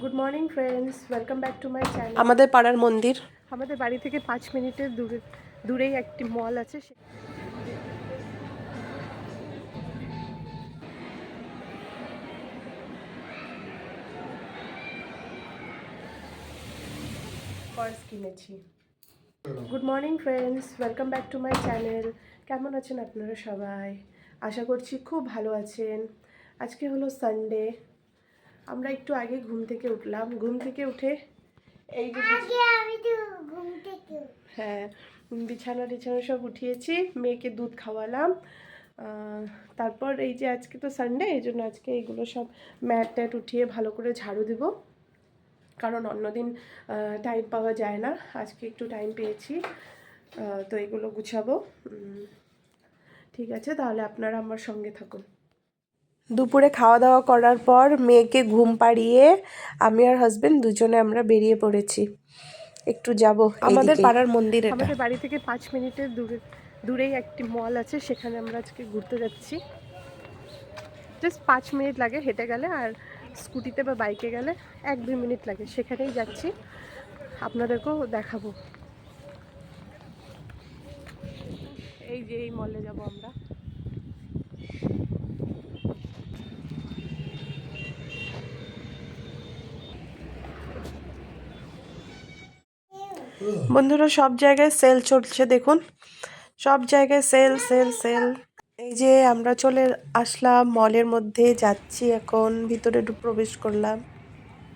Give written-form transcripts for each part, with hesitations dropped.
Good morning friends, welcome back to my channel. আমাদের পাড়ার মন্দির। আমাদের বাড়ি থেকে 5 মিনিটের দূরেই একটি মল আছে। পার্স কিনেছি। Good morning friends, welcome back to my channel. কেমন আছেন আপনারা সবাই? আশা করছি খুব ভালো আছেন। আজকে হলো সানডে। আমরা একটু আগে ঘুম থেকে উঠলাম। ঘুম থেকে উঠে এই যে হ্যাঁ, বিছানা টিছানা সব উঠিয়েছি, মেয়েকে দুধ খাওয়ালাম। তারপর এই যে আজকে তো সানডে, এই জন্য আজকে এইগুলো সব ম্যাট ট্যাট উঠিয়ে ভালো করে ঝাড়ু দেব, কারণ অন্যদিন টাইম পাওয়া যায় না। আজকে একটু টাইম পেয়েছি, তো এগুলো গুছাবো। ঠিক আছে, তাহলে আপনারা আমার সঙ্গে থাকুন। দুপুরে খাওয়া দাওয়া করার পর মেয়েকে ঘুম পাড়িয়ে আমি আর হাজবেন্ড দুজনে আমরা বেরিয়ে পড়েছি। একটু যাব আমাদের পাড়ার মন্দির। আমাদের বাড়ি থেকে 5 মিনিটের দূরেই একটি মল আছে, সেখানে আমরা আজকে ঘুরতে যাচ্ছি। জাস্ট 5 মিনিট লাগে হেঁটে গেলে, আর স্কুটিতে বা বাইকে গেলে 1-2 মিনিট লাগে। সেখানেই যাচ্ছি, আপনাদেরকেও দেখাবো। এই যে এই মলে যাব আমরা। বন্ধুরা, সব জায়গায় সেল চলছে, দেখুন সব জায়গায় সেল সেল সেল। এই যে আমরা চলে আসলাম মলের মধ্যে, যাচ্ছি এখন ভিতরে প্রবেশ করলাম।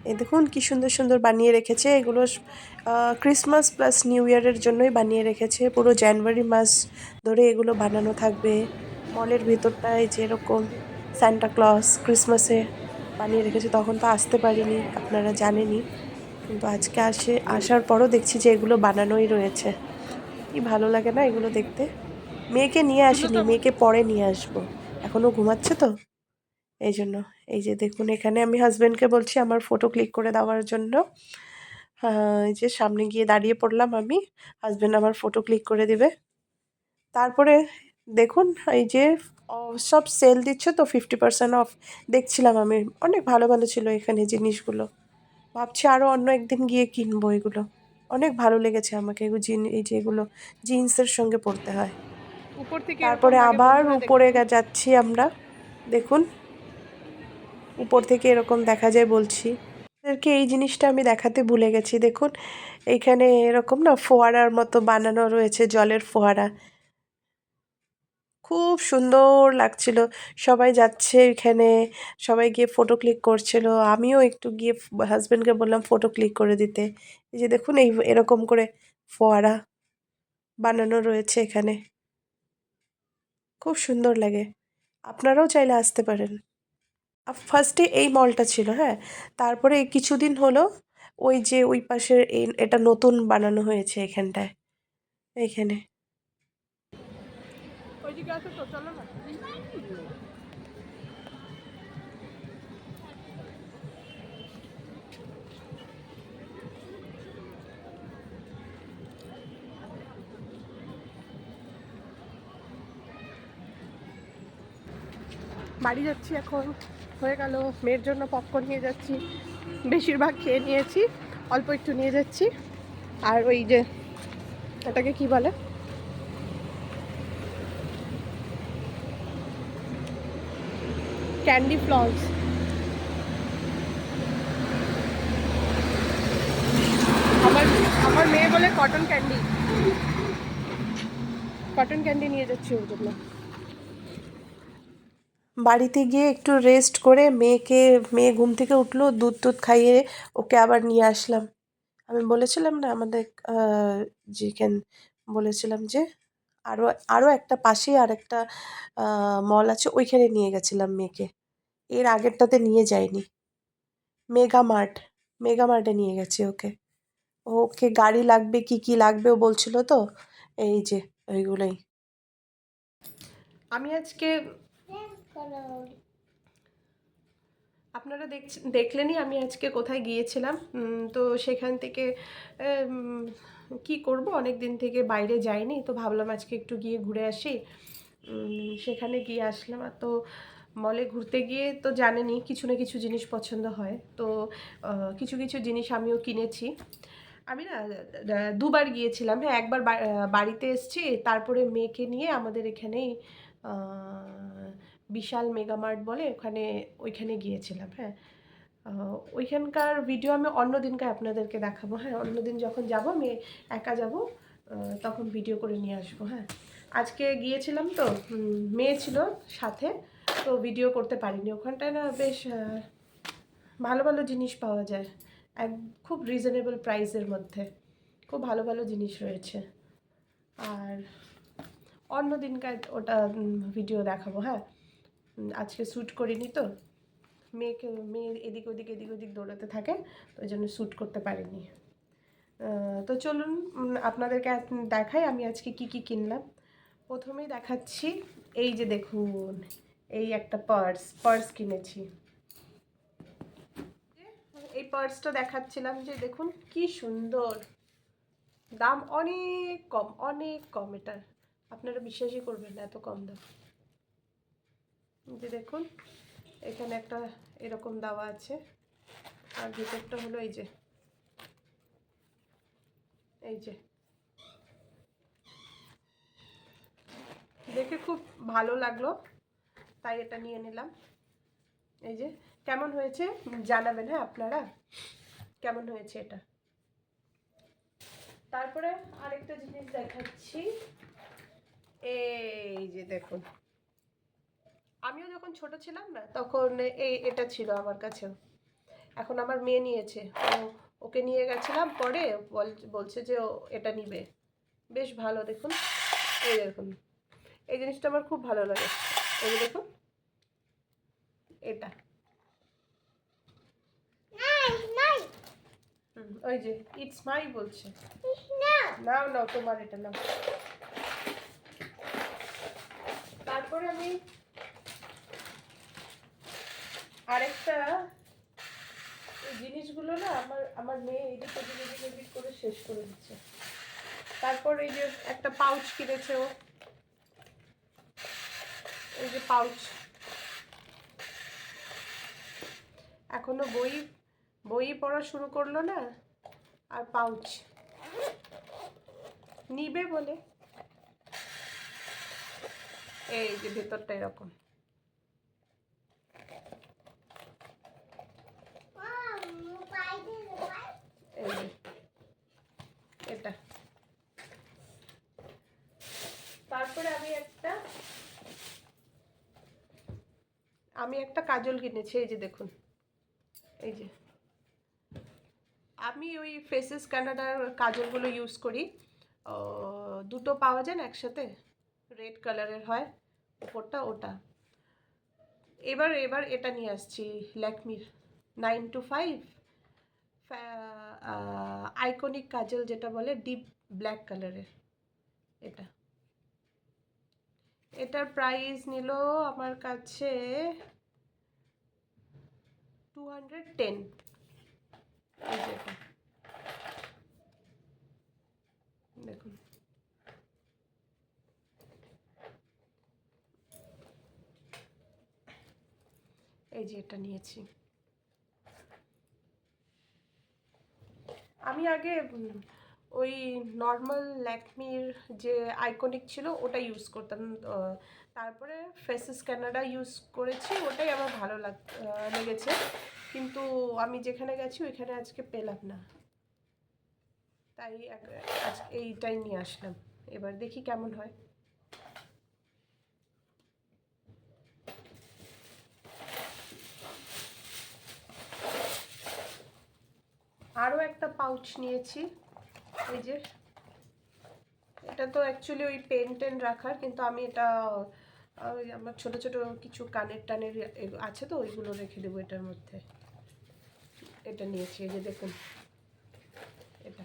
এই দেখুন কি সুন্দর সুন্দর বানিয়ে রেখেছে এগুলো। ক্রিসমাস প্লাস নিউ ইয়ারের জন্যই বানিয়ে রেখেছে। পুরো জানুয়ারি মাস ধরে এগুলো বানানো থাকবে। মলের ভিতরটায় যেরকম সান্টা ক্লজ ক্রিসমাসে বানিয়ে রেখেছে, তখন তো আসতে পারিনি, আপনারা জানেনই। কিন্তু আজকে আসার পরও দেখছি যে এগুলো বানানোই রয়েছে। কি ভালো লাগে না এগুলো দেখতে। মেয়েকে নিয়ে আসিনি, মেয়েকে পরে নিয়ে আসবো, এখনও ঘুমাচ্ছে তো, এই জন্য। এই যে দেখুন, এখানে আমি হাজব্যান্ডকে বলছি আমার ফটো ক্লিক করে দেওয়ার জন্য। এই যে সামনে গিয়ে দাঁড়িয়ে পড়লাম আমি, হাজব্যান্ড আমার ফটো ক্লিক করে দিবে। তারপরে দেখুন এই যে সব সেল দিচ্ছে তো, 50% অফ দেখছিলাম আমি। অনেক ভালো ভালো ছিল এখানে জিনিসগুলো। ভাবছি আরও অন্য একদিন গিয়ে কিনবো এগুলো। অনেক ভালো লেগেছে আমাকে এই যে এগুলো জিন্সের সঙ্গে পরতে হয়। উপর থেকে তারপরে আবার উপরে যাচ্ছি আমরা। দেখুন উপর থেকে এরকম দেখা যায় বলছি। আপনাদেরকে এই জিনিসটা আমি দেখাতে ভুলে গেছি। দেখুন এইখানে এরকম না ফোয়ারার মতো বানানো রয়েছে, জলের ফোয়ারা। খুব সুন্দর লাগছিল। সবাই যাচ্ছে এখানে, সবাই গিয়ে ফটো ক্লিক করছিল। আমিও একটু গিয়ে হাজব্যান্ডকে বললাম ফটো ক্লিক করে দিতে। এই যে দেখুন এরকম করে ফোয়ারা বানানো রয়েছে এখানে, খুব সুন্দর লাগে। আপনারাও চাইলে আসতে পারেন। ফার্স্টে এই মলটা ছিল, হ্যাঁ, তারপরে এই কিছুদিন হলো ওই যে ওই পাশের এটা নতুন বানানো হয়েছে এখানটায়, এইখানে। বাড়ি যাচ্ছি এখন, হয়ে গেল। মেয়ের জন্য পপকর্ন নিয়ে যাচ্ছি, বেশিরভাগ খেয়ে নিয়েছি, অল্প একটু নিয়ে যাচ্ছি। আর ওই যে এটাকে কি বলে, ক্যান্ডি ফ্লস। আমার আমার মেয়ে বলে কটন ক্যান্ডি, কটন ক্যান্ডি নিয়ে যাচ্ছি ওর জন্য। বাড়িতে গিয়ে একটু রেস্ট করে মেয়ে ঘুম থেকে উঠলো, দুধ টুধ খাইয়ে ওকে আবার নিয়ে আসলাম। আমি বলেছিলাম না আমাদের যেখানে বলেছিলাম যে আরও আরও একটা পাশেই আর একটা মল আছে, ওইখানে নিয়ে গেছিলাম মেয়েকে। এর আগেরটাতে নিয়ে যাইনি। মেগা মার্টে নিয়ে গেছি ওকে। ওকে গাড়ি লাগবে, কি কি লাগবে ও বলছিল তো, এই যে ওইগুলোই। আমি আজকে আপনারা দেখলেনই আমি আজকে কোথায় গিয়েছিলাম। তো সেখান থেকে কি করব, অনেক দিন থেকে বাইরে যাইনি, তো ভাবলাম আজকে একটু গিয়ে ঘুরে আসি। সেখানে গিয়ে আসলাম, তো মলে ঘুরতে গিয়ে তো জানেনই কিছু না কিছু জিনিস পছন্দ হয়, তো কিছু কিছু জিনিস আমিও কিনেছি। আমি না দুবার গিয়েছিলাম, হ্যাঁ একবার বাড়িতে এসেছি, তারপরে মেয়েকে নিয়ে আমাদের এখানেই বিশাল মেগামার্ট বলে ওইখানে গিয়েছিলাম। হ্যাঁ, ওইখানকার ভিডিও আমি অন্য দিনকে আপনাদেরকে দেখাবো। হ্যাঁ, অন্যদিন যখন যাব আমি একা যাব, তখন ভিডিও করে নিয়ে আসবো। হ্যাঁ, আজকে গিয়েছিলাম তো মেয়ে ছিল সাথে, তো ভিডিও করতে পারিনি। ওখানটায় না বেশ ভালো ভালো জিনিস পাওয়া যায়, এক খুব রিজনেবল প্রাইসের মধ্যে খুব ভালো ভালো জিনিস রয়েছে। আর অন্য দিনকার ওটা ভিডিও দেখাবো। হ্যাঁ, আজকে শ্যুট করিনি তো, মেয়ের এদিক ওদিক দৌড়াতে থাকে, তো ওই জন্য শ্যুট করতে পারিনি। তো চলুন আপনাদেরকে দেখাই আমি আজকে কি কি কিনলাম। প্রথমেই দেখাচ্ছি, এই যে দেখুন, এই একটা পার্স কিনেছি। এই পার্সটা দেখাচ্ছিলাম যে দেখুন কি সুন্দর, দাম অনেক কম এটার, আপনারা বিশ্বাসই করবেন না এত কম দাম। যে দেখুন এখানে একটা এরকম দেওয়া আছে, আর ভিতরটা হলো এই যে দেখে খুব ভালো লাগলো, তাই এটা নিয়ে নিলাম। এই যে কেমন হয়েছে জানাবেন, হ্যাঁ আপনারা কেমন হয়েছে এটা। তারপরে আরেকটা জিনিস দেখাচ্ছি, এই যে দেখুন, আমিও যখন ছোট ছিলাম না তখন এটা ছিল আমার কাছেও, এখন আমার মেয়ে নিয়েছে, ওকে নিয়ে গেছিলাম, পরে বলছে যে ও এটা নিবে, বেশ ভালো। দেখুন এই দেখুন, এই জিনিসটা আমার খুব ভালো লাগে। এই যে দেখুন এটা, ওই যে ইটস মাই বলছে, নাও নাও তোমার এটা নাও। তারপরে আমি আরেকটা, এই জিনিসগুলো না আমার মেয়ে এদিক করে শেষ করে দিচ্ছে। তারপর এই যে একটা পাউচ কিনেছে ও, এই যে পাউচ, এখনো বই পড়া শুরু করলো না, আর পাউচ নিবে বলে। এই যে ভেতরটা এরকম, এই যে এটা। তারপরে আমি একটা কাজল কিনেছি, এই যে দেখুন, এই যে আমি ওই ফেসেস কানাডার কাজলগুলো ইউজ করি, দুটো পাওয়া যায় না একসাথে, রেড কালারের হয় উপরটা, ওটা। এবার এটা নিয়ে আসছি, ল্যাকমির 925 আইকনিক কাজল, যেটা বলে ডিপ ব্ল্যাক কালারের। এটার প্রাইস নিল আমার কাছে 210। এই যে এটা দেখুন, এই যে এটা নিয়েছি। আমি আগে ওই নর্মাল ল্যাকমির যে আইকনিক ছিল ওটা ইউজ করতাম, তারপরে ফেসেস কানাডা ইউজ করেছি, ওটাই আমার ভালো লেগেছে, কিন্তু আমি যেখানে গেছি ওইখানে আজকে পেলাম না, তাই আজকে এইটাই নিয়ে আসলাম। এবার দেখি কেমন হয়। আরও একটা পাউচ নিয়েছি, এই যে এটা তো অ্যাকচুয়ালি ওই পেন রাখার, কিন্তু আমি এটা আমার ছোট ছোট কিছু কানের আছে তো, ওইগুলো রেখে দেবো এটার মধ্যে। এটা নিয়েছি, এই যে দেখুন এটা।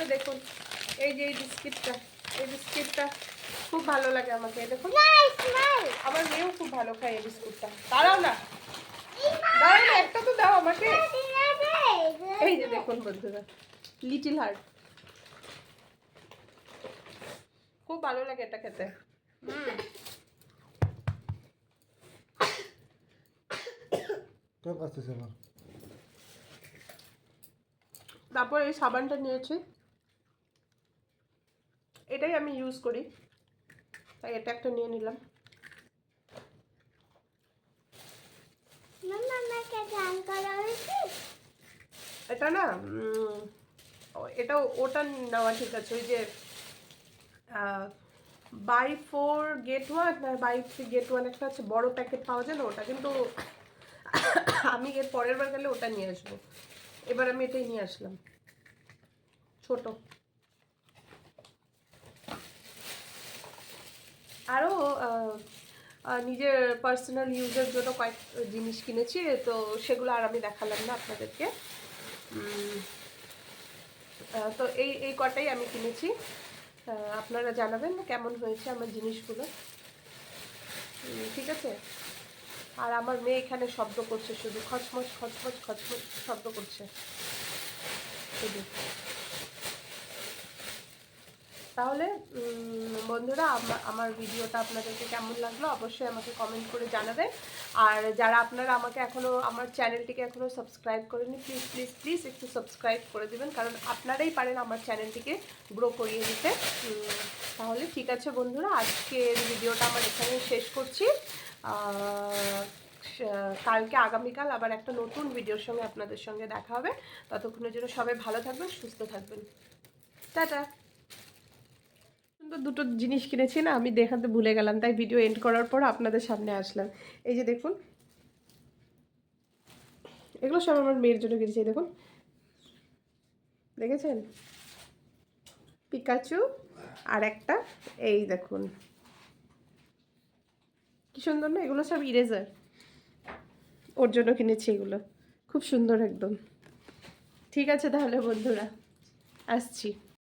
বন্ধুরা দেখুন, এই যে এই বিস্কিটটা খুব ভালো লাগে আমাকে। দেখুন আমার মেয়েও খুব ভালো খায় এই বিস্কুটটা। দাঁড়াও না, একটা তো দাও আমাকে। এই যে দেখুন বন্ধুরা, লিটল হার্ট, খুব ভালো লাগে এটা খেতে। তারপর এই সাবানটা নিয়েছি, এটাই আমি ইউজ করি, তাই এটা একটা নিয়ে নিলাম। এটা না এটা ওটা নেওয়া ঠিক আছে, ওই যে বাই 4 get 1 না বাই 3 get 1 একটা আছে, বড় প্যাকেট পাওয়া যায় না ওটা, কিন্তু আমি এর পরের বার গেলে ওটা নিয়ে আসবো। এবার আমি এটাই নিয়ে আসলাম, ছোট। আরও নিজের পার্সোনাল ইউজের জন্য কয়েক জিনিস কিনেছি, তো সেগুলো আর আমি দেখালাম না আপনাদেরকে। তো এই কটাই আমি কিনেছি। আপনারা জানাবেন কেমন হয়েছে আমার জিনিসগুলো, ঠিক আছে? আর আমার মেয়ে এখানে শব্দ করছে, শুধু খচমচ খচমচ খচমচ শব্দ করছে শুধু। তাহলে বন্ধুরা, আমার ভিডিওটা আপনাদেরকে কেমন লাগলো অবশ্যই আমাকে কমেন্ট করে জানাবেন। আর যারা আপনারা আমাকে আমার চ্যানেলটিকে এখনও সাবস্ক্রাইব করেনি, প্লিজ প্লিজ প্লিজ একটু সাবস্ক্রাইব করে দেবেন, কারণ আপনারাই পারেন আমার চ্যানেলটিকে গ্রো করিয়ে দিতে। তাহলে ঠিক আছে বন্ধুরা, আজকের ভিডিওটা আমার এখানে শেষ করছি। কালকে আগামীকাল আবার একটা নতুন ভিডিওর সঙ্গে আপনাদের সঙ্গে দেখা হবে। ততক্ষণের জন্য সবাই ভালো থাকবেন, সুস্থ থাকবেন। টাটা। দুটো জিনিস কিনেছি না, আমি দেখাতে ভুলে গেলাম, তাই ভিডিও এন্ড করার পর আপনাদের সামনে আসলাম। এই যে দেখুন, এগুলো সব আমার মেয়ের জন্য কিনেছি। দেখুন, দেখেছেন, পিকাচু। আর একটা এই দেখুন, কি সুন্দর না, এগুলো সব ইরেজার, ওর জন্য কিনেছি এগুলো, খুব সুন্দর একদম। ঠিক আছে তাহলে বন্ধুরা, আসছি।